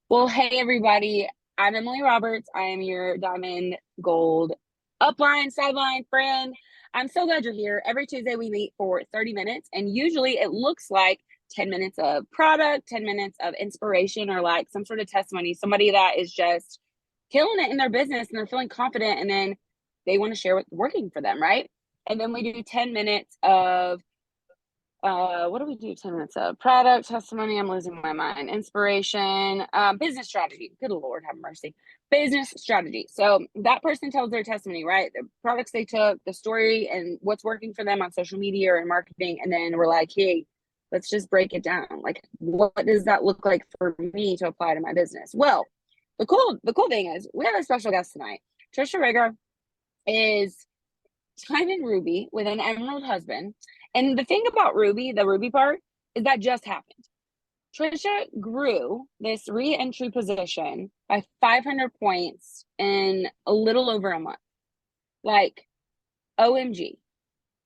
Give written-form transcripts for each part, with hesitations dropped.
Well, hey everybody. I'm Emily Roberts. I am your diamond gold upline, sideline friend. I'm so glad you're here. Every Tuesday we meet for 30 minutes, and usually it looks like 10 minutes of product, 10 minutes of inspiration, or like some sort of testimony. Somebody that is just killing it in their business and they're feeling confident, and then they want to share what's working for them, right? And then we do 10 minutes of what do we do? 10 minutes of product testimony. I'm losing my mind. Inspiration, business strategy. Good Lord, have mercy. Business strategy. So that person tells their testimony, right? The products they took, the story, and what's working for them on social media or in marketing. And then we're like, hey, let's just break it down. Like, what does that look like for me to apply to my business? Well, the cool thing is we have a special guest tonight. Tricia Regar is Diamond Ruby with an emerald husband. And the thing about Ruby, the Ruby part, is that just happened. Tricia grew this re-entry position by 500 points in a little over a month. Like, OMG.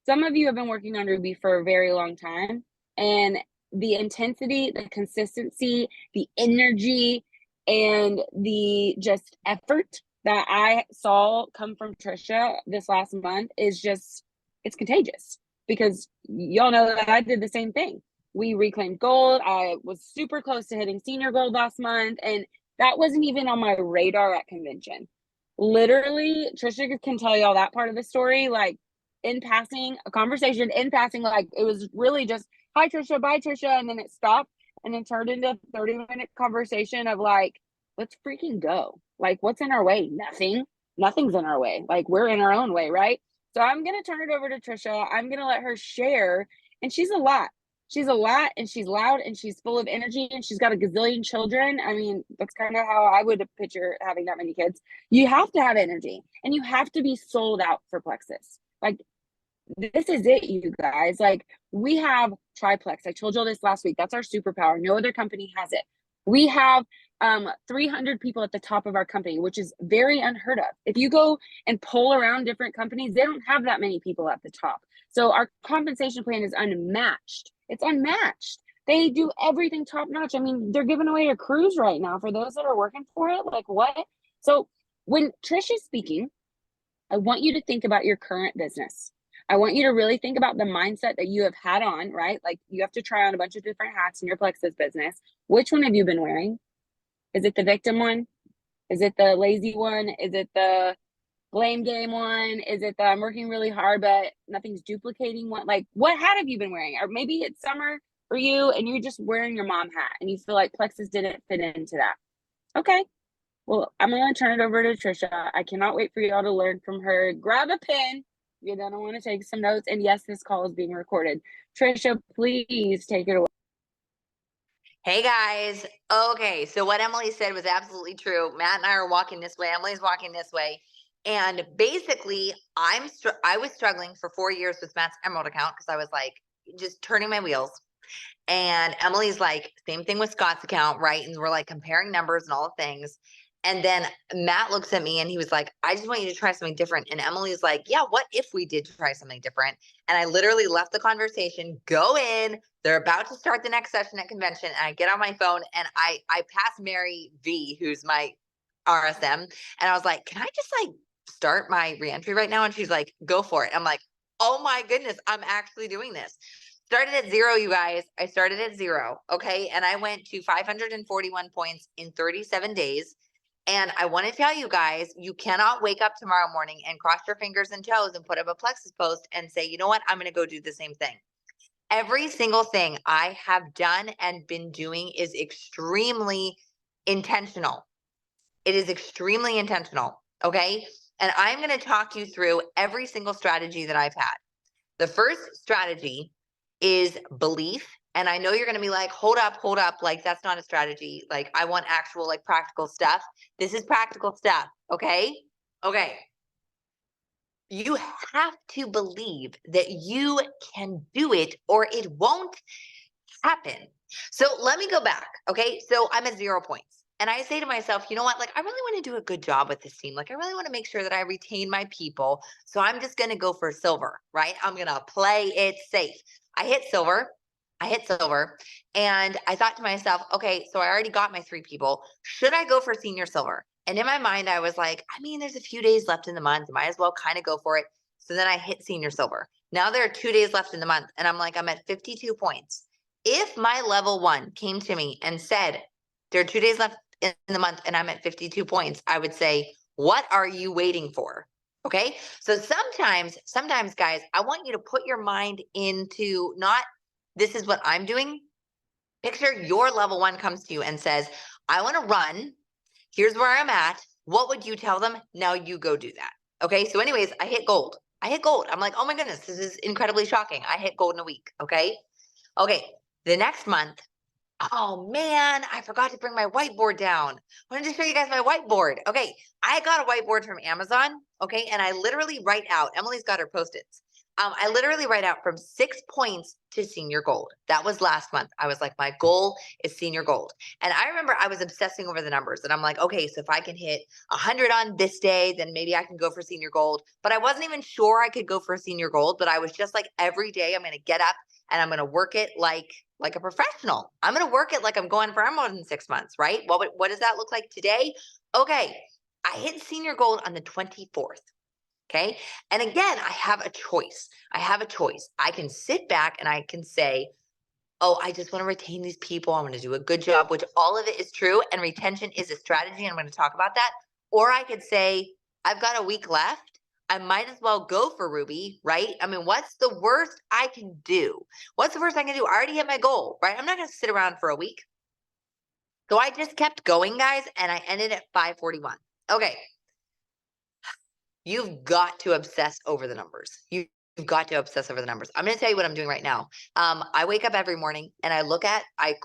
Some of you have been working on Ruby for a very long time, and the intensity, the consistency, the energy, and the just effort that I saw come from Tricia this last month is just, it's contagious, because y'all know that I did the same thing. We reclaimed gold. I was super close to hitting senior gold last month, and that wasn't even on my radar at convention. Literally, Tricia can tell y'all that part of the story, like in passing, a conversation in passing, like it was really just, hi Tricia, bye Tricia, and then it stopped and then turned into a 30-minute conversation of like, let's freaking go. Like, what's in our way? Nothing. Nothing's in our way. Like, we're in our own way, right? So I'm gonna turn it over to Tricia. I'm gonna let her share, and she's a lot. She's a lot, and she's loud, and she's full of energy, and she's got a gazillion children. I mean, that's kind of how I would picture having that many kids. You have to have energy, and you have to be sold out for Plexus. Like, this is it, you guys. Like, we have triplex. I told you this last week. That's our superpower. No other company has it. We have 300 people at the top of our company, which is very unheard of. If you go and poll around different companies, they don't have that many people at the top. So our compensation plan is unmatched. It's unmatched. They do everything top notch. I mean, they're giving away a cruise right now for those that are working for it. Like, what? So when Trish is speaking, I want you to think about your current business. I want you to really think about the mindset that you have had on, right? Like, you have to try on a bunch of different hats in your Plexus business. Which one have you been wearing? Is it the victim one? Is it the lazy one? Is it the blame game one? Is it the I'm working really hard but nothing's duplicating one? Like, what hat have you been wearing? Or maybe it's summer for you and you're just wearing your mom hat and you feel like Plexus didn't fit into that. Okay. Well, I'm going to turn it over to Tricia. I cannot wait for y'all to learn from her. Grab a pen. You're going to want to take some notes. And yes, this call is being recorded. Tricia, please take it away. Hey guys. Okay, so what Emily said was absolutely true. Matt and I are walking this way. Emily's walking this way. And basically, I was struggling for 4 years with Matt's Emerald account because I was like just turning my wheels. And Emily's like, same thing with Scott's account, right? And we're like comparing numbers and all the things. And then Matt looks at me and he was like, I just want you to try something different. And Emily's like, yeah, what if we did try something different? And I literally left the conversation, go in. They're about to start the next session at convention. And I get on my phone and I pass Mary V, who's my RSM. And I was like, can I just like start my reentry right now? And she's like, go for it. I'm like, oh my goodness, I'm actually doing this. Started at zero, you guys. I started at zero. Okay. And I went to 541 points in 37 days. And I want to tell you guys, you cannot wake up tomorrow morning and cross your fingers and toes and put up a Plexus post and say, you know what, I'm going to go do the same thing. Every single thing I have done and been doing is extremely intentional. It is extremely intentional. Okay. And I'm going to talk you through every single strategy that I've had. The first strategy is belief. And I know you're going to be like, hold up. Like, that's not a strategy. Like, I want actual, like, practical stuff. This is practical stuff. Okay. Okay. You have to believe that you can do it or it won't happen. So let me go back. Okay. So I'm at 0 points. And I say to myself, you know what? Like, I really want to do a good job with this team. Like, I really want to make sure that I retain my people. So I'm just going to go for silver, right? I'm going to play it safe. I hit silver. I hit silver, and I thought to myself, okay, so I already got my 3 people. Should I go for senior silver? And in my mind, I was like, I mean, there's a few days left in the month. Might as well kind of go for it. So then I hit senior silver. Now there are 2 days left in the month, and I'm like, I'm at 52 points. If my level 1 came to me and said, there are 2 days left in the month and I'm at 52 points, I would say, what are you waiting for? Okay. So sometimes, guys, I want you to put your mind into not, this is what I'm doing. Picture your level 1 comes to you and says, I want to run. Here's where I'm at. What would you tell them? Now you go do that. Okay. So, anyways, I hit gold. I'm like, oh my goodness, this is incredibly shocking. I hit gold in a week. Okay. Okay. The next month, oh man, I forgot to bring my whiteboard down. I wanted to show you guys my whiteboard. Okay, I got a whiteboard from Amazon. Okay, and I literally write out, Emily's got her post-its. I literally write out from 6 points to senior gold. That was last month. I was like, my goal is senior gold. And I remember I was obsessing over the numbers. And I'm like, okay, so if I can hit 100 on this day, then maybe I can go for senior gold. But I wasn't even sure I could go for senior gold. But I was just like, every day I'm going to get up and I'm going to work it like a professional. I'm going to work it like I'm going for Emerald in 6 months, right? What does that look like today? Okay, I hit senior gold on the 24th. Okay. And again, I have a choice. I can sit back and I can say, oh, I just want to retain these people. I'm going to do a good job, which all of it is true. And retention is a strategy. And I'm going to talk about that. Or I could say, I've got a week left. I might as well go for Ruby, right? I mean, what's the worst I can do? What's the worst I can do? I already hit my goal, right? I'm not going to sit around for a week. So I just kept going, guys, and I ended at 541. Okay. You've got to obsess over the numbers. You've got to obsess over the numbers. I'm going to tell you what I'm doing right now. I wake up every morning and I look at, I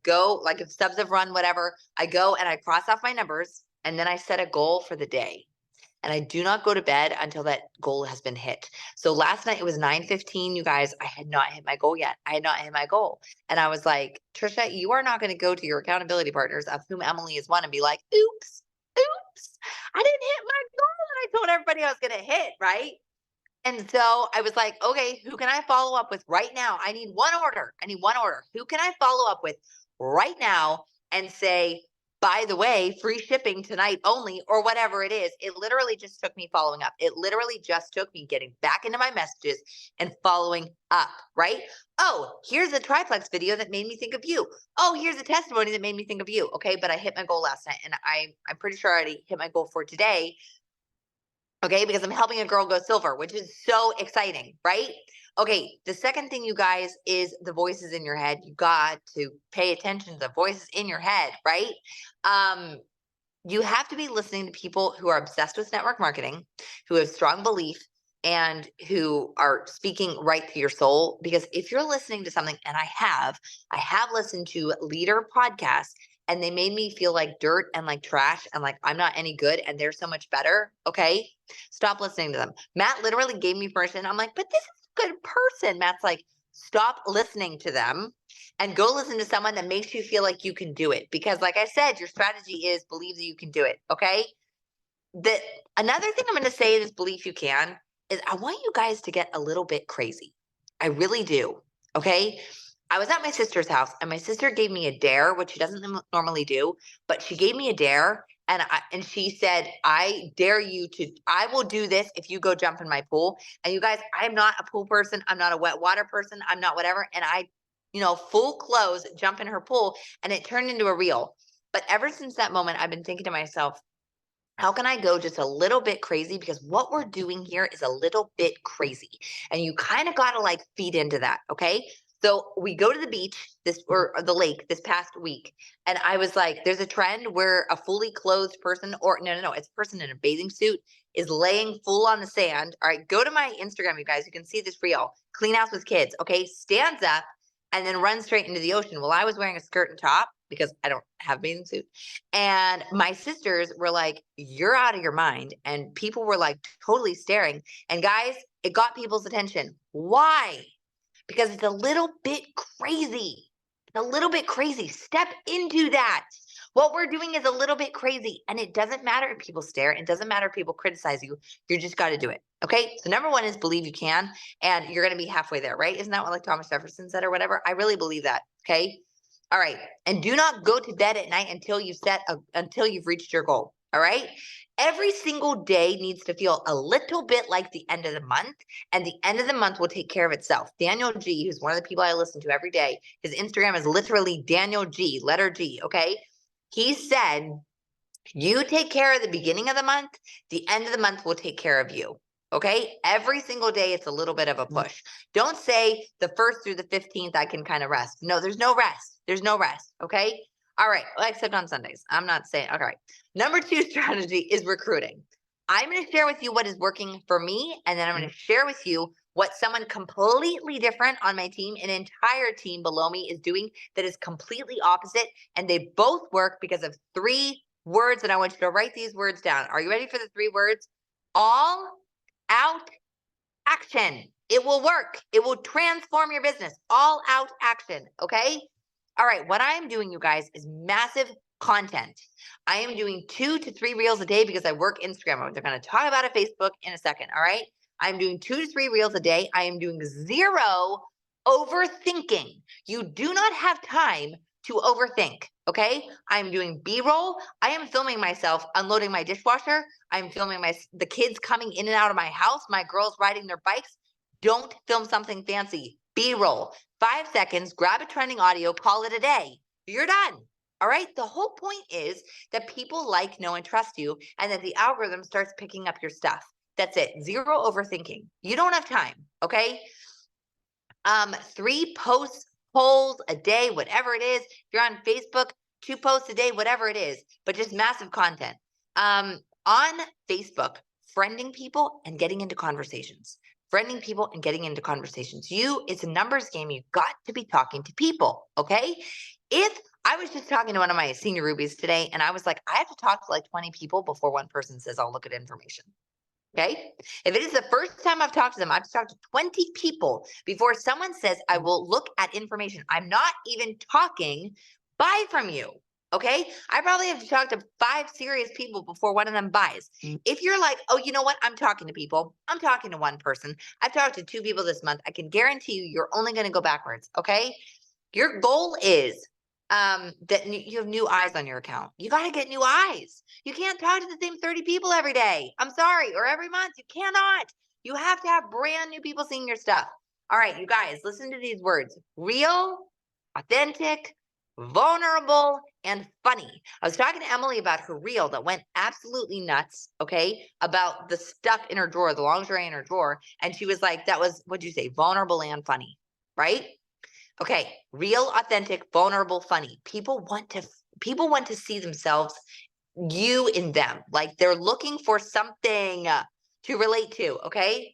go, like if subs have run, whatever, I go and I cross off my numbers and then I set a goal for the day. And I do not go to bed until that goal has been hit. So last night it was 9:15, you guys. I had not hit my goal yet. I had not hit my goal. And I was like, Tricia, you are not going to go to your accountability partners, of whom Emily is one, and be like, oops, I didn't hit my goal that I told everybody I was going to hit, right? And so I was like, okay, who can I follow up with right now? I need one order. Who can I follow up with right now and say, by the way, free shipping tonight only, or whatever it is? It literally just took me following up. It literally just took me getting back into my messages and following up, right? Oh, here's a triplex video that made me think of you. Oh, here's a testimony that made me think of you. Okay, but I hit my goal last night, and I'm pretty sure I already hit my goal for today. Okay, because I'm helping a girl go silver, which is so exciting, right? Okay, the second thing, you guys, is the voices in your head. You got to pay attention to the voices in your head, right? You have to be listening to people who are obsessed with network marketing, who have strong belief, and who are speaking right to your soul. Because if you're listening to something, and I have listened to leader podcasts, and they made me feel like dirt and like trash and like I'm not any good and they're so much better. Okay. Stop listening to them. Matt literally gave me permission. I'm like, but this is a good person. Matt's like, stop listening to them and go listen to someone that makes you feel like you can do it. Because like I said, your strategy is believe that you can do it. Okay. Another thing I'm going to say is belief you can is I want you guys to get a little bit crazy. I really do. Okay. I was at my sister's house and my sister gave me a dare, which she doesn't normally do, but she gave me a dare. And she said, I dare you to, I will do this if you go jump in my pool. And you guys, I'm not a pool person. I'm not a wet water person. I'm not whatever. And I, full clothes, jump in her pool, and it turned into a reel. But ever since that moment, I've been thinking to myself, how can I go just a little bit crazy? Because what we're doing here is a little bit crazy. And you kind of got to like feed into that. Okay. So we go to the beach or the lake this past week. And I was like, there's a trend where a fully clothed person, or no, it's a person in a bathing suit, is laying full on the sand. All right. Go to my Instagram, you guys. You can see this reel. Clean house with kids. Okay. Stands up and then runs straight into the ocean. Well, I was wearing a skirt and top because I don't have a bathing suit. And my sisters were like, you're out of your mind. And people were like totally staring. And guys, it got people's attention. Why? Because it's a little bit crazy. Step into that. What we're doing is a little bit crazy, and it doesn't matter if people stare. It doesn't matter if people criticize you. You just got to do it. Okay. So number one is believe you can, and you're going to be halfway there, right? Isn't that what like Thomas Jefferson said or whatever? I really believe that. Okay. All right. And do not go to bed at night until you've reached your goal. All right. Every single day needs to feel a little bit like the end of the month, and the end of the month will take care of itself. Daniel G, who's one of the people I listen to every day, his Instagram is literally Daniel G, letter G. Okay. He said, you take care of the beginning of the month, the end of the month will take care of you. Okay. Every single day, it's a little bit of a push. Don't say the 1st through the 15th, I can kind of rest. No, there's no rest. There's no rest. Okay. All right. Well, except on Sundays. I'm not saying, all right. Number 2 strategy is recruiting. I'm going to share with you what is working for me, and then I'm going to share with you what someone completely different on my team, an entire team below me, is doing that is completely opposite. And they both work because of 3 words. And I want you to write these words down. Are you ready for the 3 words? All out action. It will work. It will transform your business. All out action. Okay. All right. What I am doing, you guys, is massive content. I am doing 2 to 3 reels a day because I work Instagram. We're going to talk about a Facebook in a second. All right. I'm doing 2 to 3 reels a day. I am doing 0 overthinking. You do not have time to overthink. Okay. I'm doing B-roll. I am filming myself unloading my dishwasher. I'm filming the kids coming in and out of my house, my girls riding their bikes. Don't film something fancy. B-roll. 5 seconds, grab a trending audio, call it a day. You're done. All right. The whole point is that people like, know, and trust you, and that the algorithm starts picking up your stuff. That's it. 0 overthinking. You don't have time. Okay. 3 polls a day, whatever it is. If you're on Facebook, 2 posts a day, whatever it is, but just massive content. On Facebook, friending people and getting into conversations. Friending people and getting into conversations. It's a numbers game. You've got to be talking to people. Okay. If I was just talking to one of my senior rubies today, and I was like, I have to talk to like 20 people before one person says, I'll look at information. Okay. If it is the first time I've talked to them, I've talked to 20 people before someone says, I will look at information. I'm not even talking buy from you. Okay. I probably have to talk to 5 serious people before one of them buys. If you're like, oh, you know what? I'm talking to people. I'm talking to one person. I've talked to 2 people this month. I can guarantee you're only going to go backwards. Okay. Your goal is that you have new eyes on your account. You got to get new eyes. You can't talk to the same 30 people every day. I'm sorry, or every month. You cannot. You have to have brand new people seeing your stuff. All right, you guys, listen to these words: real, authentic, vulnerable, and funny. I was talking to Emily about her reel that went absolutely nuts, okay, about the stuff in her drawer, the lingerie in her drawer. And she was like, that was, what'd you say, vulnerable and funny, right? Okay, real, authentic, vulnerable, funny. People want to see themselves, you in them. Like they're looking for something to relate to, okay?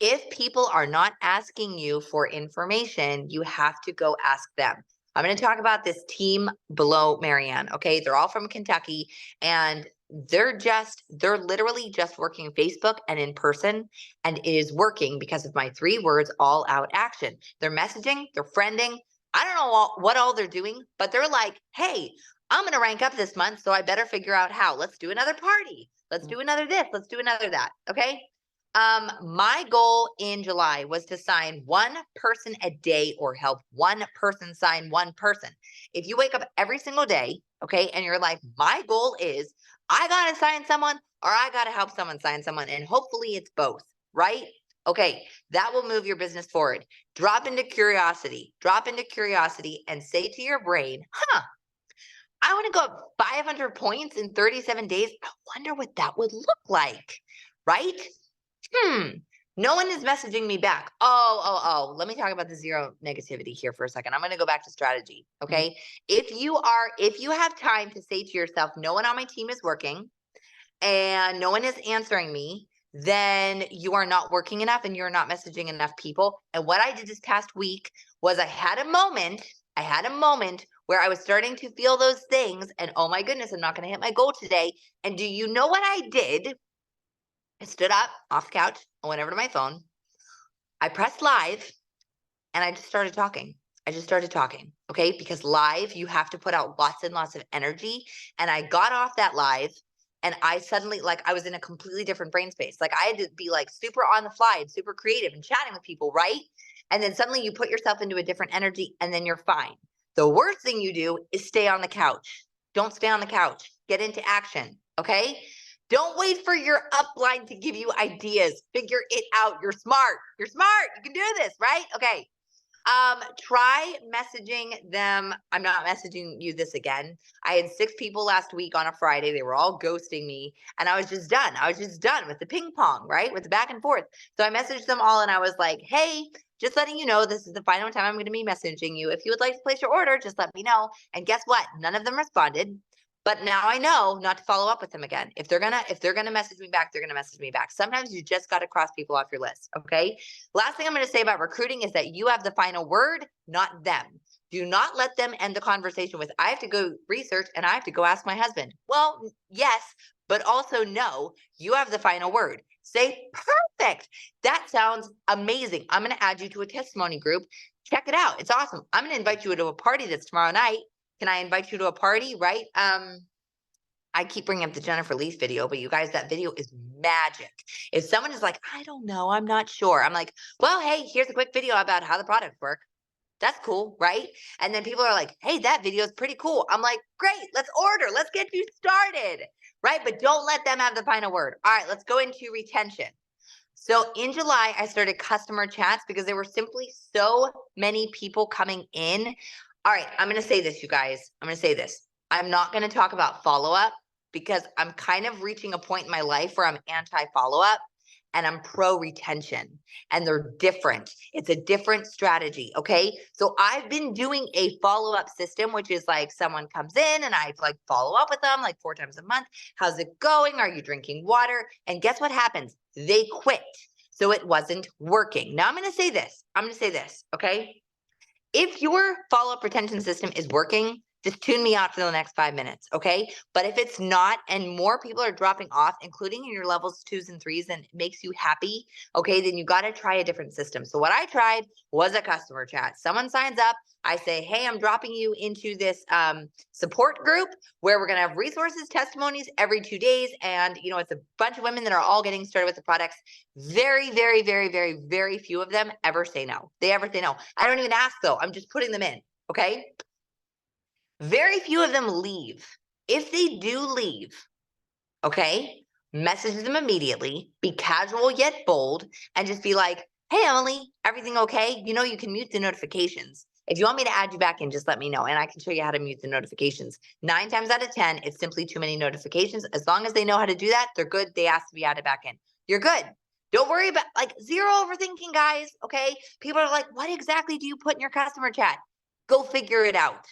If people are not asking you for information, you have to go ask them. I'm going to talk about this team below Marianne, okay? They're all from Kentucky, and they're literally just working Facebook and in person, and it is working because of my 3 words, all out action. They're messaging, they're friending. I don't know what all they're doing, but they're like, hey, I'm going to rank up this month, so I better figure out how. Let's do another party. Let's do another this. Let's do another that. Okay. My goal in July was to sign 1 person a day or help 1 person sign 1 person. If you wake up every single day, okay, and you're like, my goal is I got to sign someone or I got to help someone sign someone, and hopefully it's both, right? Okay, that will move your business forward. Drop into curiosity and say to your brain, I want to go up 500 points in 37 days. I wonder what that would look like, right? No one is messaging me back. Oh. Let me talk about the 0 negativity here for a second. I'm going to go back to strategy. Okay. If you have time to say to yourself, no one on my team is working and no one is answering me, then you are not working enough and you're not messaging enough people. And what I did this past week was I had a moment where I was starting to feel those things and, oh my goodness, I'm not going to hit my goal today. And do you know what I did? I stood up off the couch. I went over to my phone. I pressed live and I just started talking. I just started talking, okay? Because live, you have to put out lots and lots of energy. And I got off that live and I suddenly, like, I was in a completely different brain space. Like, I had to be like super on the fly and super creative and chatting with people, right? And then suddenly you put yourself into a different energy and then you're fine. The worst thing you do is stay on the couch. Don't stay on the couch. Get into action, okay? Don't wait for your upline to give you ideas. Figure it out. You're smart. You're smart. You can do this, right? Okay. Try messaging them. I'm not messaging you this again. I had 6 people last week on a Friday. They were all ghosting me and I was just done. I was just done with the ping pong, right? With the back and forth. So I messaged them all and I was like, hey, just letting you know, this is the final time I'm going to be messaging you. If you would like to place your order, just let me know. And guess what? None of them responded. But now I know not to follow up with them again. If they're gonna message me back, they're gonna message me back. Sometimes you just got to cross people off your list. Okay. Last thing I'm going to say about recruiting is that you have the final word, not them. Do not let them end the conversation with, I have to go research and I have to go ask my husband. Well, yes, but also no, you have the final word. Say, perfect. That sounds amazing. I'm going to add you to a testimony group. Check it out. It's awesome. I'm going to invite you to a party that's tomorrow night. Can I invite you to a party? Right. I keep bringing up the Jennifer Lee's video, but you guys, that video is magic. If someone is like, I don't know, I'm not sure. I'm like, well, hey, here's a quick video about how the products work. That's cool, right? And then people are like, hey, that video is pretty cool. I'm like, great, let's order. Let's get you started, right? But don't let them have the final word. All right, let's go into retention. So in July, I started customer chats because there were simply so many people coming in. All right, I'm going to say this, you guys. I'm going to say this. I'm not going to talk about follow-up because I'm kind of reaching a point in my life where I'm anti-follow-up and I'm pro-retention, and they're different. It's a different strategy, okay? So I've been doing a follow-up system, which is like someone comes in and I like follow up with them like 4 times a month. How's it going? Are you drinking water? And guess what happens? They quit. So it wasn't working. Now I'm going to say this, okay? If your follow-up retention system is working, just tune me out for the next 5 minutes, okay? But if it's not, and more people are dropping off, including in your levels 2s and 3s, and it makes you happy, okay, then you got to try a different system. So what I tried was a customer chat. Someone signs up. I say, hey, I'm dropping you into this support group where we're going to have resources, testimonies every 2 days. And, you know, it's a bunch of women that are all getting started with the products. Very, very, very, very, very few of them ever say no. They ever say no. I don't even ask though. I'm just putting them in, okay? Very few of them leave. If they do leave, okay, message them immediately, be casual yet bold, and just be like, hey, Emily, everything okay? You know, you can mute the notifications. If you want me to add you back in, just let me know, and I can show you how to mute the notifications. 9 times out of 10, it's simply too many notifications. As long as they know how to do that, they're good. They ask to be added back in. You're good. Don't worry about, like, zero overthinking, guys, okay? People are like, what exactly do you put in your customer chat? Go figure it out.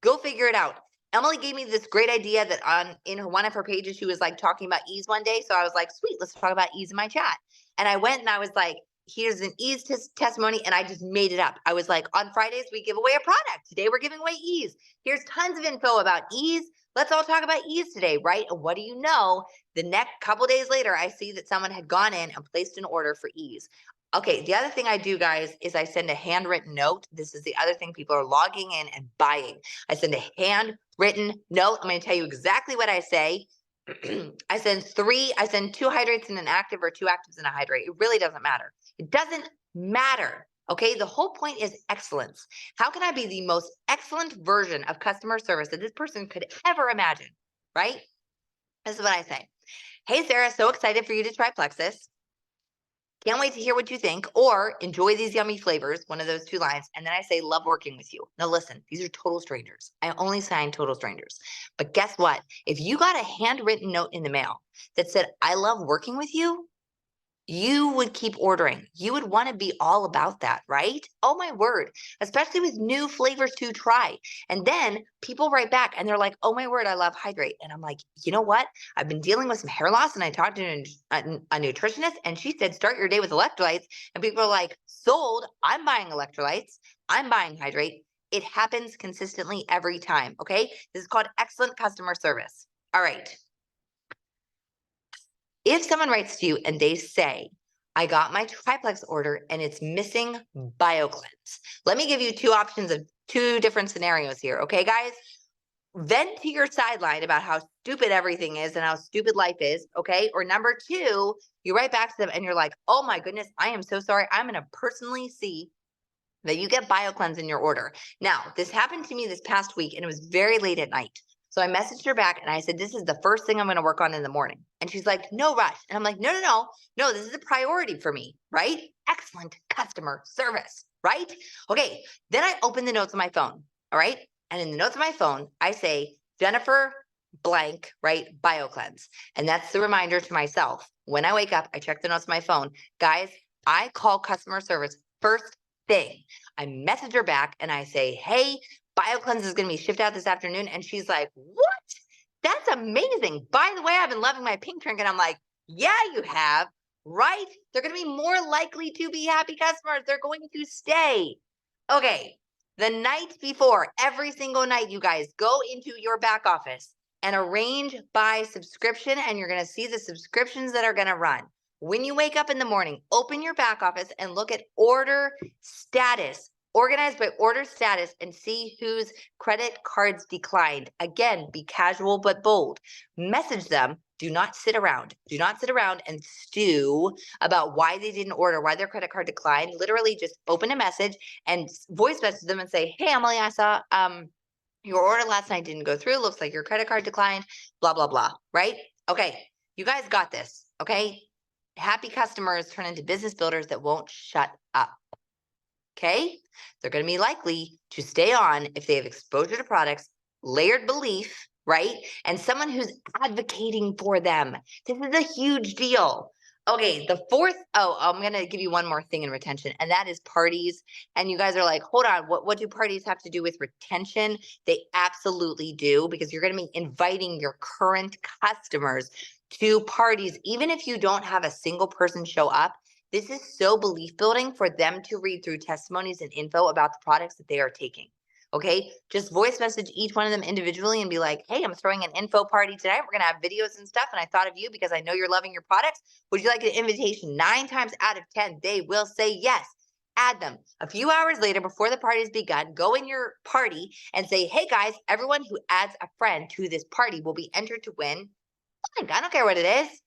Go figure it out. Emily gave me this great idea that in one of her pages, she was like talking about ease one day. So I was like, sweet, let's talk about ease in my chat. And I went and I was like, here's an ease testimony. And I just made it up. I was like, on Fridays, we give away a product. Today, we're giving away ease. Here's tons of info about ease. Let's all talk about ease today, right? And what do you know? The next couple days later, I see that someone had gone in and placed an order for ease. Okay, the other thing I do, guys, is I send a handwritten note. This is the other thing people are logging in and buying. I send a handwritten note. I'm going to tell you exactly what I say. I send 2 hydrates and an active, or 2 actives and a hydrate. It really doesn't matter. It doesn't matter. Okay, the whole point is excellence. How can I be the most excellent version of customer service that this person could ever imagine, right? This is what I say. Hey, Sarah, so excited for you to try Plexus. Can't wait to hear what you think, or enjoy these yummy flavors, one of those 2 lines. And then I say, love working with you. Now listen, these are total strangers. I only sign total strangers. But guess what? If you got a handwritten note in the mail that said, I love working with you, you would keep ordering. You would want to be all about that, right? Oh my word, especially with new flavors to try. And then people write back and they're like, oh my word, I love hydrate. And I'm like, you know what? I've been dealing with some hair loss and I talked to a nutritionist and she said, start your day with electrolytes. And people are like, sold, I'm buying electrolytes. I'm buying hydrate. It happens consistently every time, okay? This is called excellent customer service. All right. If someone writes to you and they say, I got my triplex order and it's missing BioCleanse. Let me give you two options of two different scenarios here. Okay, guys? Vent to your sideline about how stupid everything is and how stupid life is. Okay. Or number two, you write back to them and you're like, oh my goodness, I am so sorry. I'm going to personally see that you get BioCleanse in your order. Now, this happened to me this past week and it was very late at night. So I messaged her back and I said, this is the first thing I'm going to work on in the morning. And she's like, no rush. And I'm like, no, this is a priority for me, right? Excellent customer service, right? Okay. Then I open the notes on my phone. All right. And in the notes on my phone, I say, Jennifer blank, right? BioCleanse. And that's the reminder to myself. When I wake up, I check the notes on my phone. Guys, I call customer service first thing. I message her back and I say, hey, BioCleanse is going to be shipped out this afternoon. And she's like, what? That's amazing. By the way, I've been loving my pink drink. And I'm like, yeah, you have, right? They're going to be more likely to be happy customers. They're going to stay. Okay. The night before, every single night, you guys go into your back office and arrange by subscription. And you're going to see the subscriptions that are going to run. When you wake up in the morning, open your back office and look at order status, organized by order status, and see whose credit cards declined. Again, be casual but bold. Message them. Do not sit around. Do not sit around and stew about why they didn't order, why their credit card declined. Literally just open a message and voice message them and say, hey, Emily, I saw your order last night didn't go through. Looks like your credit card declined, blah, blah, blah, right? Okay, you guys got this, okay? Happy customers turn into business builders that won't shut up. Okay? They're going to be likely to stay on if they have exposure to products, layered belief, right? And someone who's advocating for them. This is a huge deal. Okay, the fourth, I'm going to give you one more thing in retention, and that is parties. And you guys are like, hold on, what do parties have to do with retention? They absolutely do, because you're going to be inviting your current customers to parties, even if you don't have a single person show up. This is so belief building for them to read through testimonies and info about the products that they are taking. Okay, just voice message each one of them individually and be like, hey, I'm throwing an info party tonight. We're going to have videos and stuff. And I thought of you because I know you're loving your products. Would you like an invitation? 9 times out of 10, they will say yes. Add them. A few hours later, before the party's begun, go in your party and say, hey guys, everyone who adds a friend to this party will be entered to win. I don't care what it is.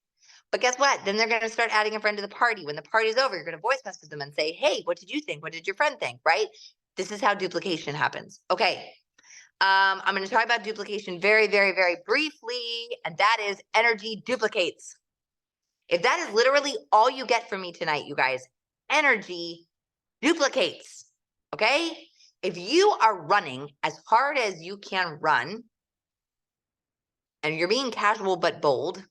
But guess what? Then they're going to start adding a friend to the party. When the party's over, you're going to voice message them and say, hey, what did you think? What did your friend think? Right? This is how duplication happens. Okay. I'm going to talk about duplication very, very, very briefly. And that is energy duplicates. If that is literally all you get from me tonight, you guys, energy duplicates. Okay. If you are running as hard as you can run, and you're being casual but bold,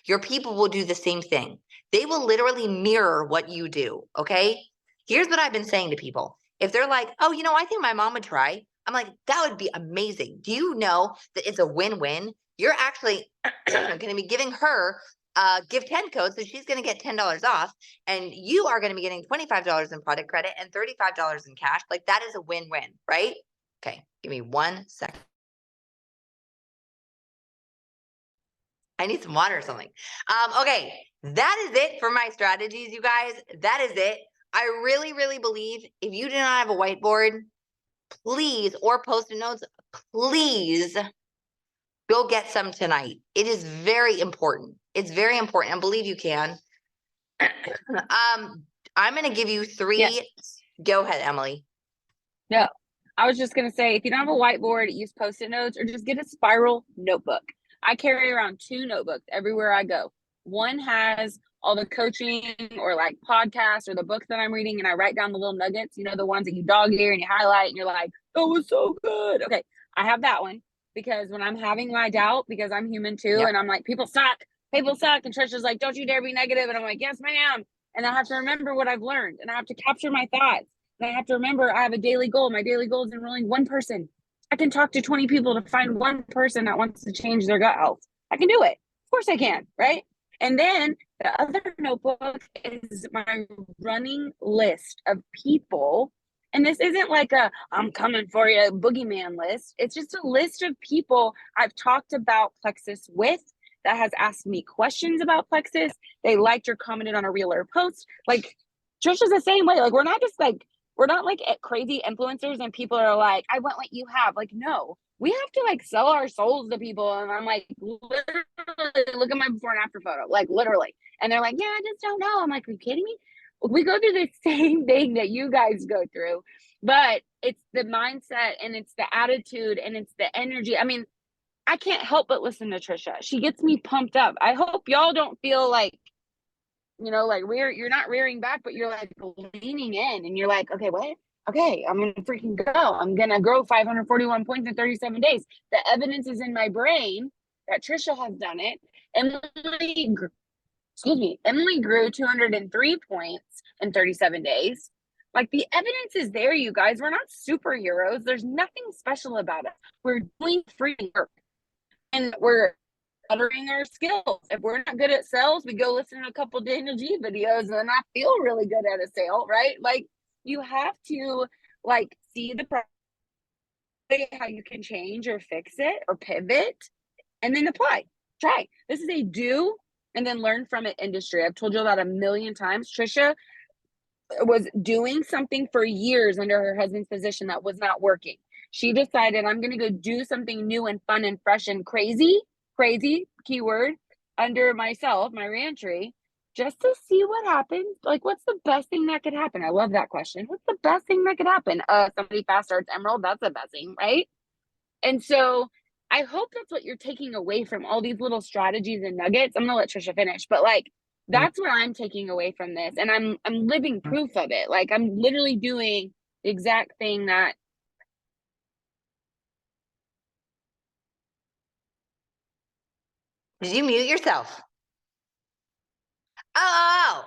your people will do the same thing. They will literally mirror what you do, okay? Here's what I've been saying to people. If they're like, oh, I think my mom would try. I'm like, that would be amazing. Do you know that it's a win-win? You're actually going to be giving her a Give 10 code, so she's going to get $10 off, and you are going to be getting $25 in product credit and $35 in cash. Like, that is a win-win, right? Okay, give me 1 second. I need some water or something. Okay, that is it for my strategies, you guys. That is it. I really, really believe if you do not have a whiteboard, please, or Post-it notes, please go get some tonight. It is very important. It's very important. I believe you can. I'm going to give you 3. Yeah. Go ahead, Emily. No, I was just going to say, if you don't have a whiteboard, use Post-it notes or just get a spiral notebook. I carry around 2 notebooks everywhere I go. One has all the coaching or like podcasts or the books that I'm reading, and I write down the little nuggets, the ones that you dog ear and you highlight and you're like, that was so good. Okay, I have that one because when I'm having my doubt, because I'm human too, Yep. and I'm like, people suck. And Tricia's like, don't you dare be negative. And I'm like, yes, ma'am. And I have to remember what I've learned, and I have to capture my thoughts. And I have to remember I have a daily goal. My daily goal is enrolling 1 person. I can talk to 20 people to find 1 person that wants to change their gut health. I can do it. Of course I can, right? And then the other notebook is my running list of people. And this isn't like a I'm coming for you boogeyman list. It's just a list of people I've talked about Plexus with that has asked me questions about plexus. They liked or commented on a reel or post. Like Tricia's the same way. Like we're not just like, we're not like crazy influencers and people are like, I want what you have. Like, no, we have to like sell our souls to people. And I'm like, literally, look at my before and after photo, like literally. And they're like, yeah, I just don't know. I'm like, are you kidding me? We go through the same thing that you guys go through, but it's the mindset and it's the attitude and it's the energy. I mean, I can't help but listen to Tricia. She gets me pumped up. I hope y'all don't feel like, you know, like you're not rearing back, but you're like leaning in and you're like, okay, what? Okay, I'm gonna freaking go. I'm gonna grow 541 points in 37 days. The evidence is in my brain that Tricia has done it. Emily, excuse me, Emily grew 203 points in 37 days. Like the evidence is there, you guys. We're not superheroes. There's nothing special about us. We're doing free work and we're bettering our skills. If we're not good at sales, we go listen to a couple Daniel G videos and then I feel really good at a sale, right? Like you have to like see the how you can change or fix it or pivot and then apply. Try. This is a do and then learn from it industry. I've told you that a million times. Tricia was doing something for years under her husband's position that was not working. She decided, I'm going to go do something new and fun and fresh and crazy, keyword, under myself, my reentry, just to see what happens. Like, what's the best thing that could happen? I love that question. What's the best thing that could happen? Somebody fast starts Emerald. That's the best thing, right? And so I hope that's what you're taking away from all these little strategies and nuggets. I'm gonna let Tricia finish, but like that's what I'm taking away from this. And I'm living proof of it. Like I'm literally doing the exact thing that Did you mute yourself? Oh,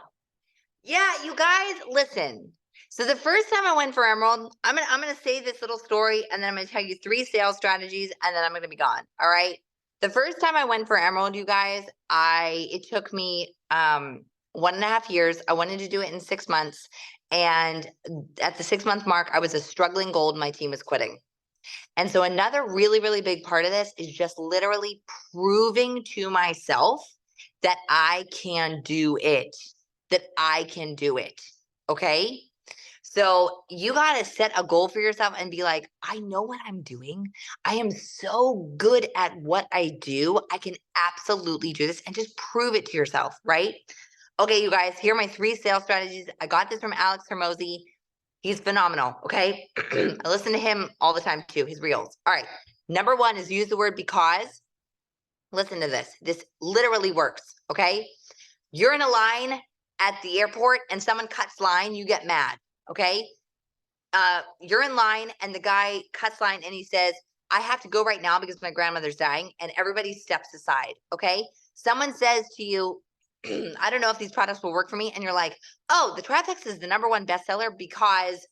yeah, you guys, listen. So the first time I went for Emerald, I'm gonna say this little story, and then I'm gonna tell you 3 sales strategies, and then I'm gonna be gone. All right. The first time I went for Emerald, you guys, it took me 1.5 years. I wanted to do it in 6 months, and at the 6-month mark, I was a struggling gold. My team was quitting. And so another really, really big part of this is just literally proving to myself that I can do it, that I can do it. Okay. So you got to set a goal for yourself and be like, I know what I'm doing. I am so good at what I do. I can absolutely do this, and just prove it to yourself. Right. Okay, you guys, here are my 3 sales strategies. I got this from Alex Hermosi. He's phenomenal. Okay. I listen to him all the time too. His reels. All right. Number 1 is use the word because. Listen to this. This literally works. Okay. You're in a line at the airport and someone cuts line, you get mad. Okay. You're in line and the guy cuts line and he says, I have to go right now because my grandmother's dying, and everybody steps aside. Okay. Someone says to you, I don't know if these products will work for me. And you're like, oh, the Trifex is the #1 bestseller because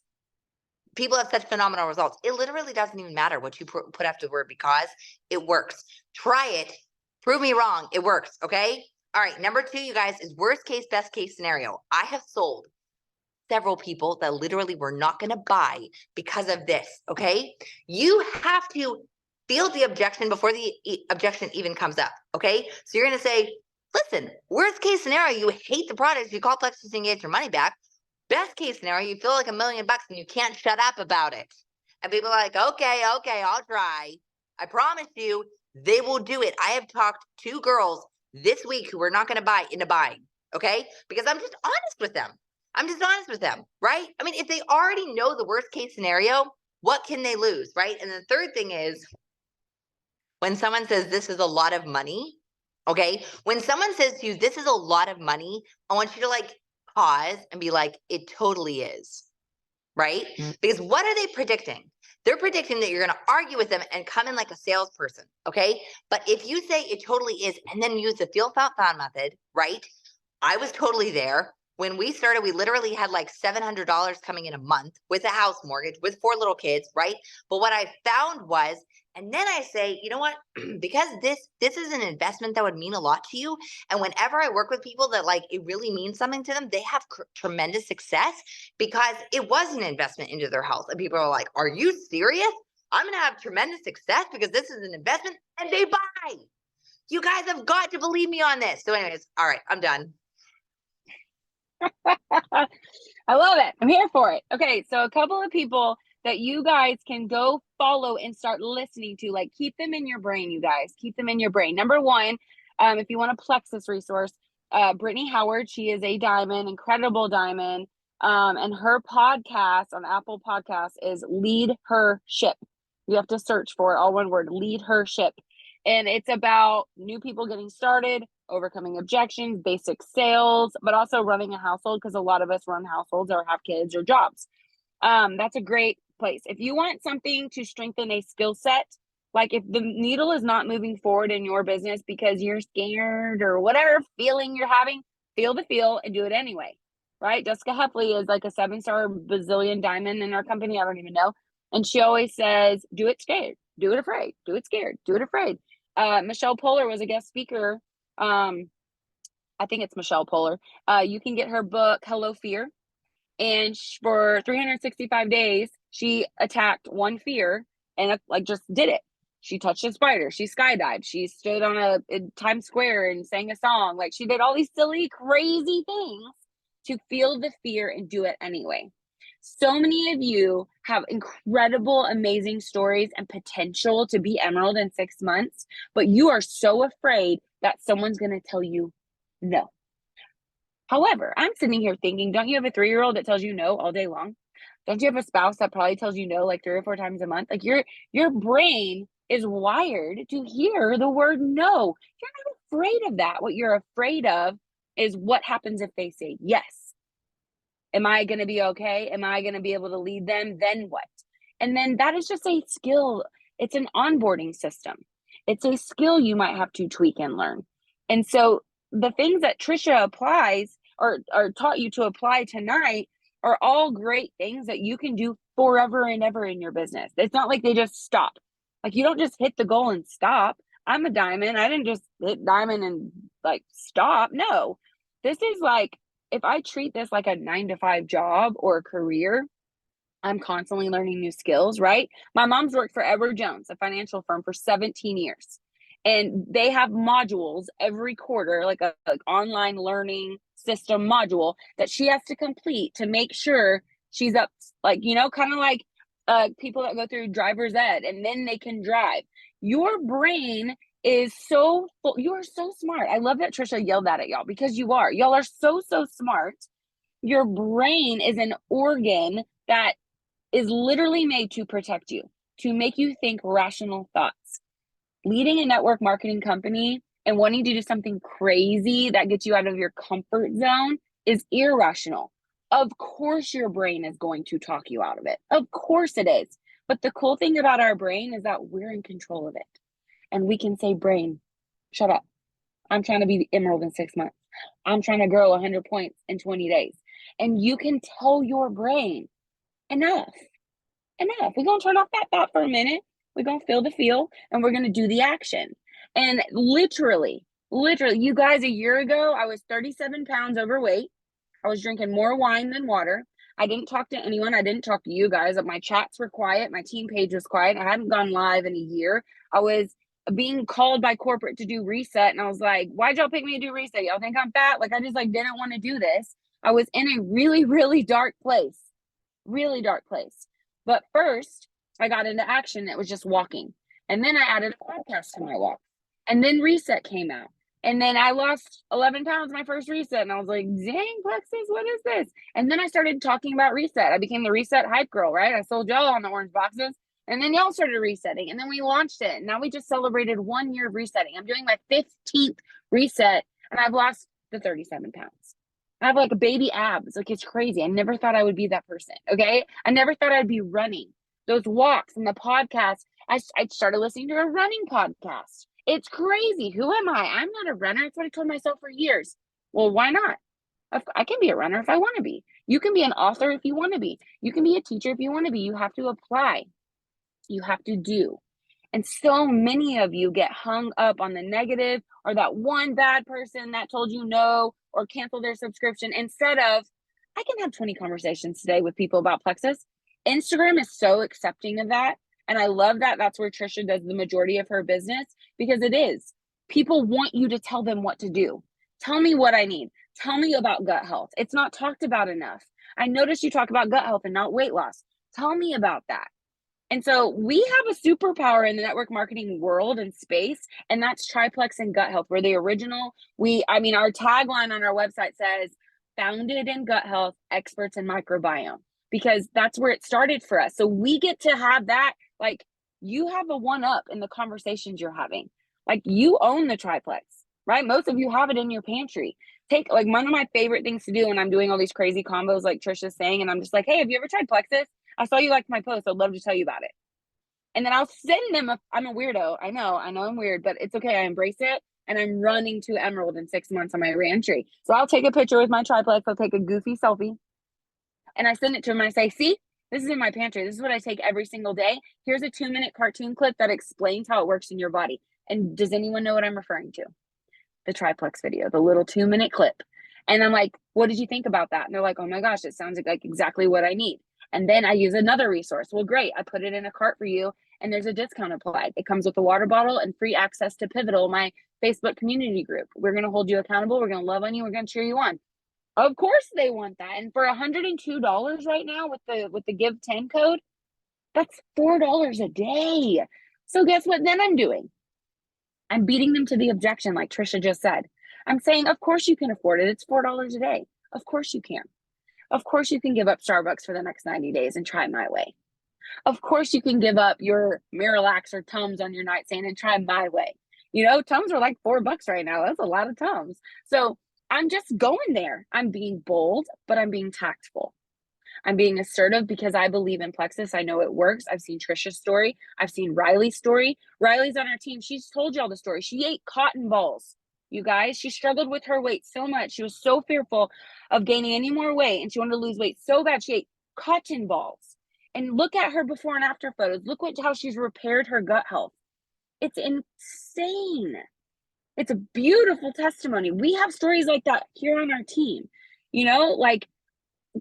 people have such phenomenal results. It literally doesn't even matter what you put after the word because. It works. Try it. Prove me wrong. It works. Okay. All right. Number 2, you guys, is worst case, best case scenario. I have sold several people that literally were not going to buy because of this. Okay. You have to field the objection before the objection even comes up. Okay. So you're going to say, listen, worst case scenario, you hate the product. You call Plexus and get your money back. Best case scenario, you feel like $1 million and you can't shut up about it. And people are like, okay, I'll try. I promise you, they will do it. I have talked to girls this week who are not going to buy into buying. Okay. Because I'm just honest with them. Right? I mean, if they already know the worst case scenario, what can they lose? Right. And the third thing is when someone says this is a lot of money. Okay. When someone says to you, this is a lot of money, I want you to like pause and be like, it totally is. Right? Because what are they predicting? They're predicting that you're going to argue with them and come in like a salesperson. Okay. But if you say it totally is, and then use the feel felt found method, right? I was totally there. When we started, we literally had like $700 coming in a month with a house mortgage, with 4 little kids, right? But what I found was, and then I say, you know what? Because this is an investment that would mean a lot to you. And whenever I work with people that like it really means something to them, they have tremendous success because it was an investment into their health. And people are like, are you serious? I'm going to have tremendous success because this is an investment, and they buy. You guys have got to believe me on this. So anyways, all right, I'm done. I love it. I'm here for it. Okay, so a couple of people that you guys can go follow and start listening to, like keep them in your brain, you guys. Keep them in your brain. Number one, if you want a Plexus resource, Brittany Howard, she is a diamond, incredible diamond. And her podcast on Apple Podcasts is Lead Her Ship. You have to search for it, all one word, Lead Her Ship. And it's about new people getting started, overcoming objections, basic sales, but also running a household, because a lot of us run households or have kids or jobs. That's a great place. If you want something to strengthen a skill set, like if the needle is not moving forward in your business because you're scared or whatever feeling you're having, feel the feel and do it anyway, right? Jessica Heffley is like a 7-star bazillion diamond in our company. I don't even know. And she always says, do it scared, do it afraid, do it scared, do it afraid. Michelle Poler was a guest speaker. I think it's Michelle Poler. You can get her book, Hello Fear. And for 365 days, she attacked one fear and like just did it. She touched a spider. She skydived. She stood on in Times Square and sang a song. Like she did all these silly, crazy things to feel the fear and do it anyway. So many of you have incredible, amazing stories and potential to be Emerald in 6 months, but you are so afraid that someone's going to tell you no. However, I'm sitting here thinking, don't you have a 3-year-old that tells you no all day long? Don't you have a spouse that probably tells you no like 3 or 4 times a month? Like your brain is wired to hear the word no. You're not afraid of that. What you're afraid of is what happens if they say yes. Am I going to be okay? Am I going to be able to lead them? Then what? And then that is just a skill. It's an onboarding system. It's a skill you might have to tweak and learn. And so the things that Tricia applies or taught you to apply tonight are all great things that you can do forever and ever in your business. It's not like they just stop. Like you don't just hit the goal and stop. I'm a diamond. I didn't just hit diamond and like stop. No, this is like, if I treat this like a 9-to-5 job or a career, I'm constantly learning new skills, right? My mom's worked for Edward Jones, a financial firm, for 17 years. And they have modules every quarter, like a online learning system module that she has to complete to make sure she's up, like, you know, kind of like people that go through driver's ed and then they can drive. Your brain is so full. You are so smart. I love that Tricia yelled that at y'all, because you are. Y'all are so, so smart. Your brain is an organ that is literally made to protect you, to make you think rational thoughts. Leading a network marketing company and wanting to do something crazy that gets you out of your comfort zone is irrational. Of course, your brain is going to talk you out of it. Of course it is. But the cool thing about our brain is that we're in control of it. And we can say, brain, shut up. I'm trying to be Emerald in 6 months. I'm trying to grow 100 points in 20 days. And you can tell your brain, enough. We're going to turn off that thought for a minute. We're going to feel the feel and we're going to do the action. And literally, you guys, a year ago, I was 37 pounds overweight. I was drinking more wine than water. I didn't talk to anyone. I didn't talk to you guys. My chats were quiet. My team page was quiet. I hadn't gone live in a year. I was being called by corporate to do reset. And I was like, why'd y'all pick me to do reset? Y'all think I'm fat? Like, I just like didn't want to do this. I was in a really, really dark place. But first, I got into action. It was just walking. And then I added a podcast to my walk. And then reset came out. And then I lost 11 pounds my first reset. And I was like, dang, Plexus, what is this? And then I started talking about reset. I became the reset hype girl, right? I sold y'all on the orange boxes. And then y'all started resetting. And then we launched it. And now we just celebrated 1 year of resetting. I'm doing my 15th reset. And I've lost the 37 pounds. I have like a baby abs. Like, it's crazy. I never thought I would be that person. Okay. I never thought I'd be running those walks and the podcast. I started listening to a running podcast. It's crazy. Who am I? I'm not a runner. That's what I told myself for years. Well, why not? I can be a runner if I want to be. You can be an author if you want to be. You can be a teacher if you want to be. You have to apply. You have to do. And so many of you get hung up on the negative or that one bad person that told you no or canceled their subscription, instead of, I can have 20 conversations today with people about Plexus. Instagram is so accepting of that. And I love that. That's where Tricia does the majority of her business, because it is. People want you to tell them what to do. Tell me what I need. Tell me about gut health. It's not talked about enough. I noticed you talk about gut health and not weight loss. Tell me about that. And so we have a superpower in the network marketing world and space, and that's triplex and gut health. We're the original. Our tagline on our website says, founded in gut health, experts in microbiome, because that's where it started for us. So we get to have that, like, you have a one up in the conversations you're having. Like, you own the triplex, right? Most of you have it in your pantry. Take, like, one of my favorite things to do when I'm doing all these crazy combos, like Tricia's saying, and I'm just like, hey, have you ever tried Plexus? I saw you liked my post. I'd love to tell you about it. And then I'll send them I'm a weirdo. I know I'm weird, but it's okay. I embrace it. And I'm running to Emerald in 6 months on my reentry. So I'll take a picture with my triplex. I'll take a goofy selfie and I send it to him. I say, see, this is in my pantry. This is what I take every single day. Here's a 2-minute cartoon clip that explains how it works in your body. And does anyone know what I'm referring to? The triplex video, the little 2-minute clip. And I'm like, what did you think about that? And they're like, oh my gosh, it sounds like exactly what I need. And then I use another resource. Well, great. I put it in a cart for you and there's a discount applied. It comes with a water bottle and free access to Pivotal, my Facebook community group. We're going to hold you accountable. We're going to love on you. We're going to cheer you on. Of course they want that. And for $102 right now with the Give 10 code, that's $4 a day. So guess what then I'm doing? I'm beating them to the objection, like Tricia just said. I'm saying, of course you can afford it. It's $4 a day. Of course you can. Of course you can give up Starbucks for the next 90 days and try my way. Of course you can give up your Miralax or Tums on your nightstand and try my way. You know, Tums are like $4 right now. That's a lot of Tums. So I'm just going there. I'm being bold, but I'm being tactful. I'm being assertive because I believe in Plexus. I know it works. I've seen Tricia's story. I've seen Riley's story. Riley's on our team. She's told y'all the story. She ate cotton balls, you guys. She struggled with her weight so much. She was so fearful of gaining any more weight, and she wanted to lose weight so bad. She ate cotton balls. And look at her before and after photos. Look how she's repaired her gut health. It's insane. It's a beautiful testimony. We have stories like that here on our team. You know, like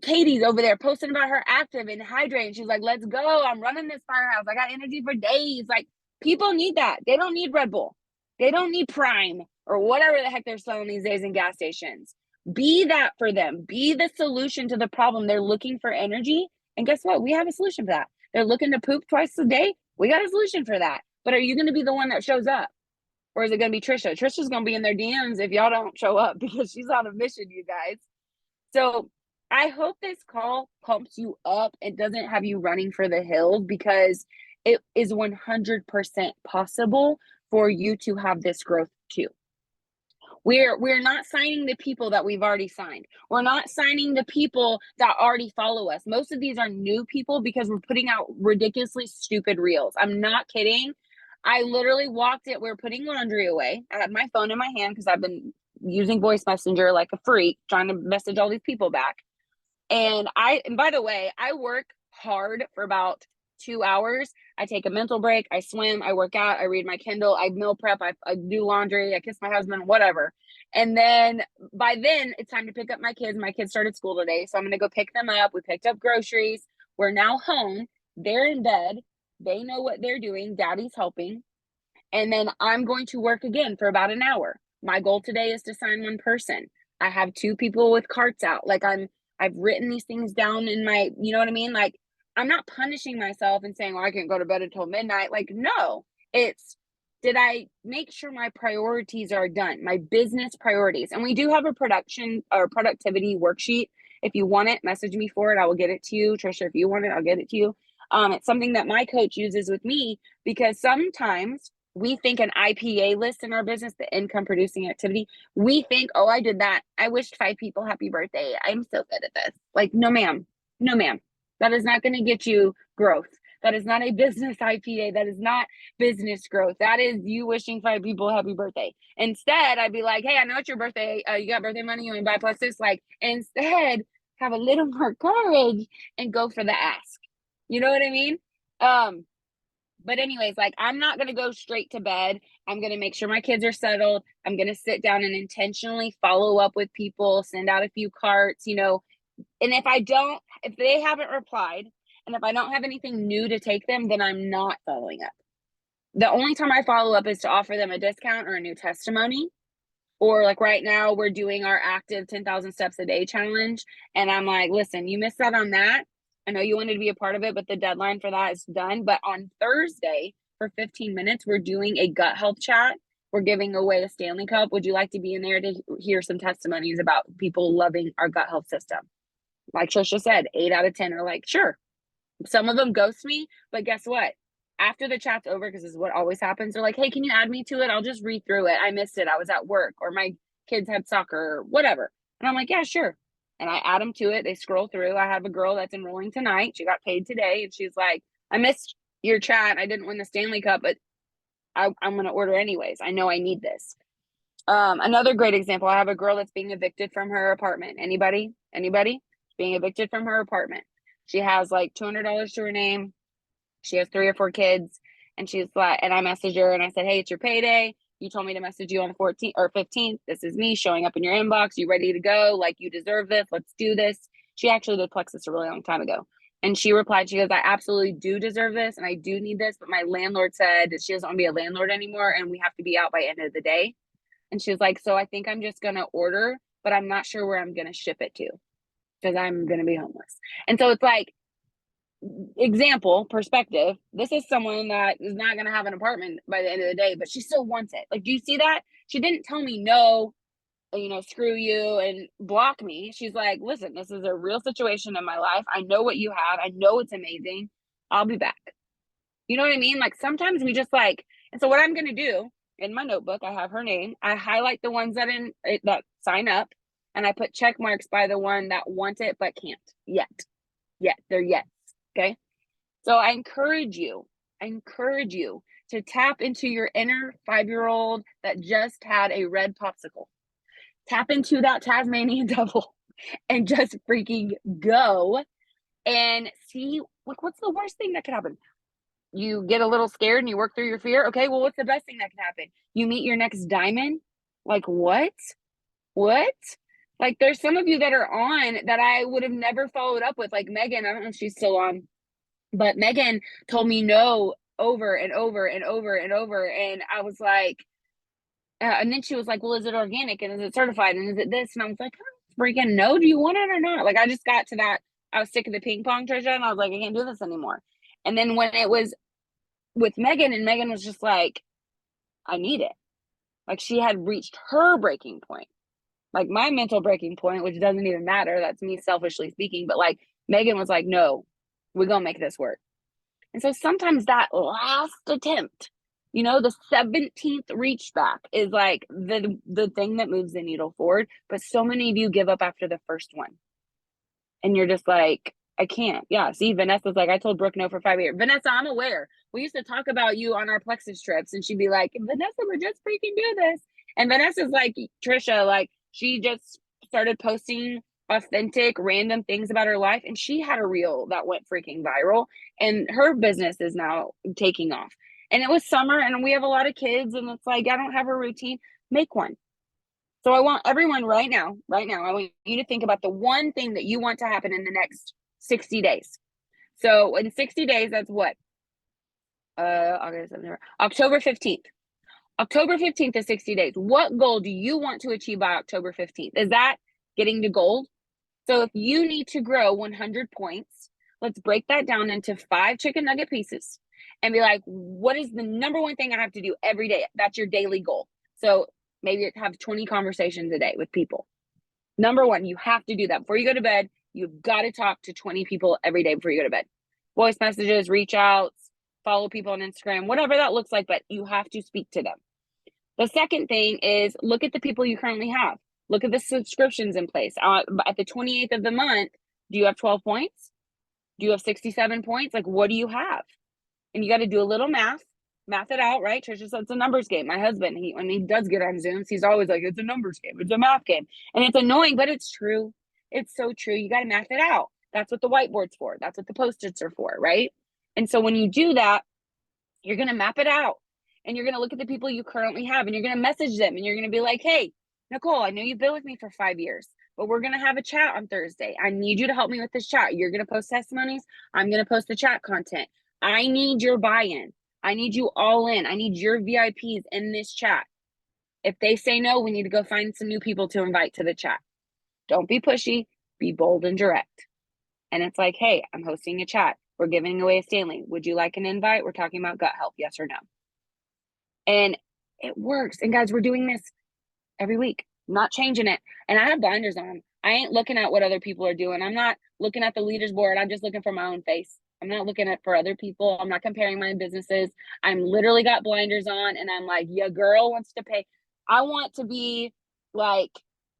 Katie's over there posting about her active and hydrating. She's like, let's go. I'm running this firehouse. I got energy for days. Like, people need that. They don't need Red Bull. They don't need Prime or whatever the heck they're selling these days in gas stations. Be that for them. Be the solution to the problem. They're looking for energy. And guess what? We have a solution for that. They're looking to poop twice a day. We got a solution for that. But are you going to be the one that shows up? Or is it going to be Tricia? Tricia's going to be in their DMs if y'all don't show up because she's on a mission, you guys. So I hope this call pumps you up. It doesn't have you running for the hills, because it is 100% possible for you to have this growth too. We're not signing the people that we've already signed. We're not signing the people that already follow us. Most of these are new people because we're putting out ridiculously stupid reels. I'm not kidding. I literally walked it. We're putting laundry away. I had my phone in my hand because I've been using voice messenger like a freak, trying to message all these people back. And by the way, I work hard for about 2 hours. I take a mental break. I swim. I work out. I read my Kindle. I meal prep. I do laundry. I kiss my husband, whatever. And then by then it's time to pick up my kids. My kids started school today. So I'm going to go pick them up. We picked up groceries. We're now home. They're in bed. They know what they're doing. Daddy's helping. And then I'm going to work again for about an hour. My goal today is to sign one person. I have 2 people with carts out. Like, I've written these things down in my, you know what I mean? Like, I'm not punishing myself and saying, well, I can't go to bed until midnight. Like, no, it's, did I make sure my priorities are done, my business priorities? And we do have a production or productivity worksheet. If you want it, message me for it. I will get it to you. Tricia, if you want it, I'll get it to you. It's something that my coach uses with me, because sometimes we think an IPA list in our business, the income producing activity, we think, oh, I did that. I wished 5 people happy birthday. I'm so good at this. Like, no, ma'am. No, ma'am. That is not going to get you growth. That is not a business IPA. That is not business growth. That is you wishing 5 people happy birthday. Instead, I'd be like, hey, I know it's your birthday. You got birthday money. You want to buy Plexus? Like, instead, have a little more courage and go for the ask. You know what I mean? But anyways, like, I'm not going to go straight to bed. I'm going to make sure my kids are settled. I'm going to sit down and intentionally follow up with people, send out a few carts, you know. And if they haven't replied, and if I don't have anything new to take them, then I'm not following up. the only time I follow up is to offer them a discount or a new testimony. Or like right now, we're doing our active 10,000 steps a day challenge. And I'm like, listen, you missed out on that. I know you wanted to be a part of it, but the deadline for that is done. But on Thursday, for 15 minutes, we're doing a gut health chat. We're giving away a Stanley Cup. Would you like to be in there to hear some testimonies about people loving our gut health system? Like Tricia said, 8 out of 10 are like, sure. Some of them ghost me, but guess what? After the chat's over, because this is what always happens, they're like, hey, can you add me to it? I'll just read through it. I missed it. I was at work, or my kids had soccer, or whatever. And I'm like, yeah, sure. And I add them to it. They scroll through. I have a girl that's enrolling tonight. She got paid today. And she's like, I missed your chat. I didn't win the Stanley Cup, but I'm going to order anyways. I know I need this. Another great example, I have a girl that's being evicted from her apartment. Anybody? Being evicted from her apartment. She has like $200 to her name. She has 3 or 4 kids. And she's like, and I messaged her and I said, hey, it's your payday. You told me to message you on the 14th or 15th. This is me showing up in your inbox. You ready to go? Like, you deserve this. Let's do this. She actually did Plexus a really long time ago. And she replied, she goes, I absolutely do deserve this. And I do need this. But my landlord said that she doesn't want to be a landlord anymore. And we have to be out by end of the day. And she was like, so I think I'm just going to order, but I'm not sure where I'm going to ship it to because I'm going to be homeless. And so it's like, example, perspective, this is someone that is not going to have an apartment by the end of the day, but she still wants it. Like, do you see that? She didn't tell me no, screw you and block me. She's like, listen, this is a real situation in my life. I know what you have. I know it's amazing. I'll be back. You know what I mean? Like, sometimes we just like, and so what I'm going to do in my notebook, I have her name. I highlight the ones that sign up, and I put check marks by the one that want it but can't yet. They're yet. Okay. So I encourage you to tap into your inner 5-year-old that just had a red popsicle. Tap into that Tasmanian devil and just freaking go and see, like, what's the worst thing that could happen? You get a little scared and you work through your fear. Okay, well, what's the best thing that can happen? You meet your next diamond. Like, what? Like, there's some of you that are on that I would have never followed up with, like Megan. I don't know if she's still on, but Megan told me no over and over and over and over. And I was like, and then she was like, well, is it organic and is it certified and is it this? And I was like, oh, freaking no, do you want it or not? Like, I just got to that. I was sick of the ping pong, Tricia, and I was like, I can't do this anymore. And then when it was with Megan, and Megan was just like, I need it. Like, she had reached her breaking point. Like, my mental breaking point, which doesn't even matter. That's me selfishly speaking. But like, Megan was like, no, we're going to make this work. And so sometimes that last attempt, the 17th reach back is like the thing that moves the needle forward. But so many of you give up after the first one. And you're just like, I can't. Yeah. See, Vanessa's like, I told Brooke no for 5 years. Vanessa, I'm aware. We used to talk about you on our Plexus trips, and she'd be like, Vanessa would just freaking do this. And Vanessa's like, Tricia, like, she just started posting authentic, random things about her life. And she had a reel that went freaking viral, and her business is now taking off. And it was summer, and we have a lot of kids, and it's like, I don't have a routine. Make one. So I want everyone right now, I want you to think about the one thing that you want to happen in the next 60 days. So in 60 days, that's what? August, September, October 15th. October 15th is 60 days. What goal do you want to achieve by October 15th? Is that getting to gold? So if you need to grow 100 points, let's break that down into 5 chicken nugget pieces and be like, what is the number one thing I have to do every day? That's your daily goal. So maybe have 20 conversations a day with people. Number one, you have to do that before you go to bed. You've got to talk to 20 people every day before you go to bed. Voice messages, reach outs, follow people on Instagram, whatever that looks like, but you have to speak to them. The second thing is look at the people you currently have. Look at the subscriptions in place. At the 28th of the month, do you have 12 points? Do you have 67 points? Like, what do you have? And you got to do a little math it out, right? Tricia said it's a numbers game. My husband, when he does get on Zooms, he's always like, it's a numbers game. It's a math game. And it's annoying, but it's true. It's so true. You got to math it out. That's what the whiteboard's for. That's what the Post-its are for, right? And so when you do that, you're going to map it out. And you're going to look at the people you currently have, and you're going to message them, and you're going to be like, hey, Nicole, I know you've been with me for 5 years, but we're going to have a chat on Thursday. I need you to help me with this chat. You're going to post testimonies. I'm going to post the chat content. I need your buy-in. I need you all in. I need your VIPs in this chat. If they say no, we need to go find some new people to invite to the chat. Don't be pushy, be bold and direct. And it's like, hey, I'm hosting a chat. We're giving away a Stanley. Would you like an invite? We're talking about gut health, yes or no? And it works. And guys, we're doing this every week. I'm not changing it. And I have blinders on. I ain't looking at what other people are doing. I'm not looking at the leaders board. I'm just looking for my own face. I'm not looking at for other people. I'm not comparing my businesses. I'm literally got blinders on and I'm like, your girl wants to pay. I want to be like,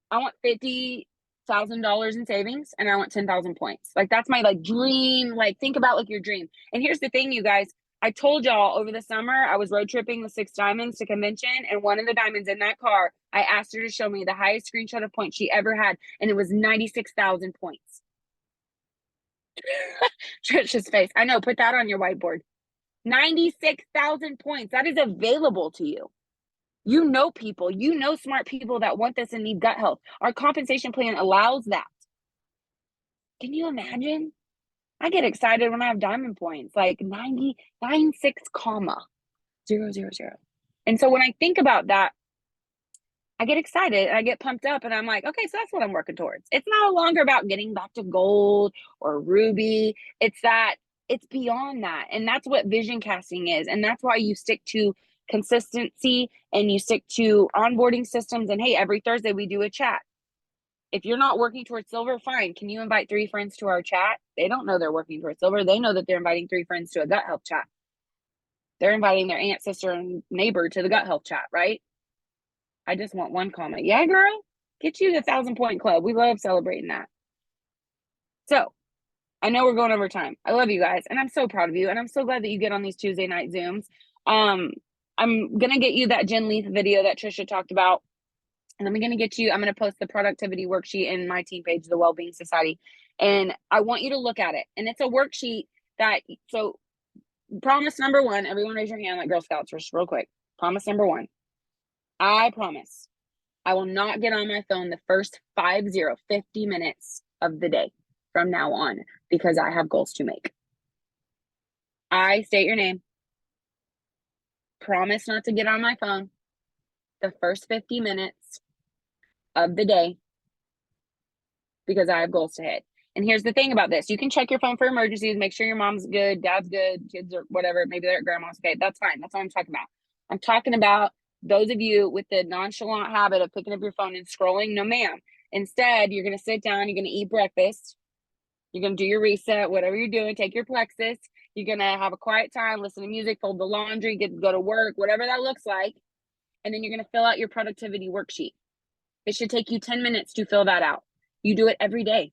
I want $50,000 in savings and I want 10,000 points. Like that's my like dream. Like think about like your dream. And here's the thing, you guys, I told y'all over the summer, I was road tripping with 6 diamonds to convention, and one of the diamonds in that car, I asked her to show me the highest screenshot of points she ever had, and it was 96,000 points. Tricia's face. I know, put that on your whiteboard. 96,000 points. That is available to you. You know people, you know smart people that want this and need gut health. Our compensation plan allows that. Can you imagine? I get excited when I have diamond points, like 96, comma 000. And so when I think about that, I get excited and I get pumped up and I'm like, okay, so that's what I'm working towards. It's no longer about getting back to gold or ruby. It's that it's beyond that. And that's what vision casting is. And that's why you stick to consistency and you stick to onboarding systems. And hey, every Thursday we do a chat. If you're not working towards silver, fine. Can you invite 3 friends to our chat? They don't know they're working towards silver. They know that they're inviting 3 friends to a gut health chat. They're inviting their aunt, sister, and neighbor to the gut health chat, right? I just want one comment. Yeah, girl, get you the 1,000-point club. We love celebrating that. So I know we're going over time. I love you guys, and I'm so proud of you, and I'm so glad that you get on these Tuesday night Zooms. I'm gonna get you that Jen Leith video that Tricia talked about, and I'm gonna post the productivity worksheet in my team page, the Wellbeing Society, and I want you to look at it. And it's a worksheet that, so promise number 1, everyone raise your hand like Girl Scouts, just real quick. Promise number 1. I promise I will not get on my phone the first 50 minutes of the day from now on because I have goals to make. I state your name. Promise not to get on my phone the first 50 minutes of the day because I have goals to hit. And here's the thing about this. You can check your phone for emergencies, make sure your mom's good, dad's good, kids or whatever, maybe they're at grandma's. Okay, that's fine. That's what I'm talking about. I'm talking about those of you with the nonchalant habit of picking up your phone and scrolling. No, ma'am. Instead, you're going to sit down, you're going to eat breakfast, you're going to do your reset, whatever you're doing, take your plexus, you're going to have a quiet time, listen to music, fold the laundry, go to work, whatever that looks like. And then you're going to fill out your productivity worksheet. It should take you 10 minutes to fill that out. You do it every day.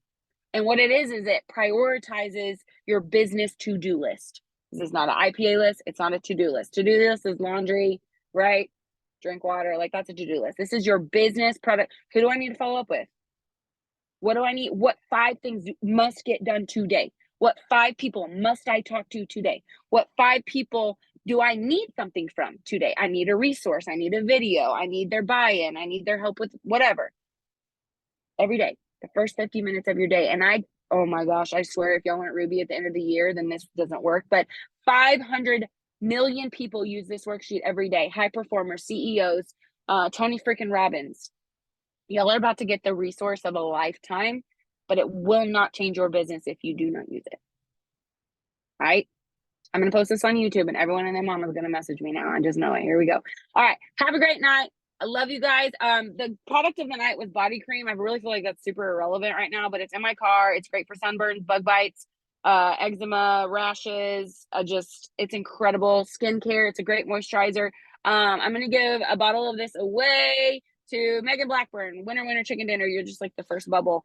And what it is it prioritizes your business to-do list. This is not an IPA list. It's not a to-do list. To-do list is laundry, right? Drink water. Like that's a to-do list. This is your business product. Who do I need to follow up with? What do I need? What 5 things must get done today? What 5 people must I talk to today? What 5 people do I need something from today? I need a resource. I need a video. I need their buy-in. I need their help with whatever. Every day, the first 50 minutes of your day. And oh my gosh, I swear if y'all aren't Ruby at the end of the year, then this doesn't work. But 500 million people use this worksheet every day. High performers, CEOs, Tony freaking Robbins. Y'all are about to get the resource of a lifetime, but it will not change your business if you do not use it. All right? I'm going to post this on YouTube and everyone and their mom is going to message me now. I just know it. Here we go. All right. Have a great night. I love you guys. The product of the night was body cream. I really feel like that's super irrelevant right now, but it's in my car. It's great for sunburns, bug bites, eczema, rashes. It's incredible. Skincare. It's a great moisturizer. I'm going to give a bottle of this away to Megan Blackburn. Winner, chicken dinner. You're just like the first bubble.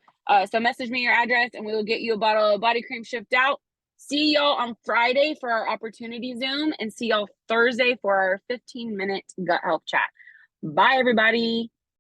So message me your address and we will get you a bottle of body cream shipped out. See y'all on Friday for our opportunity Zoom and see y'all Thursday for our 15-minute gut health chat. Bye, everybody.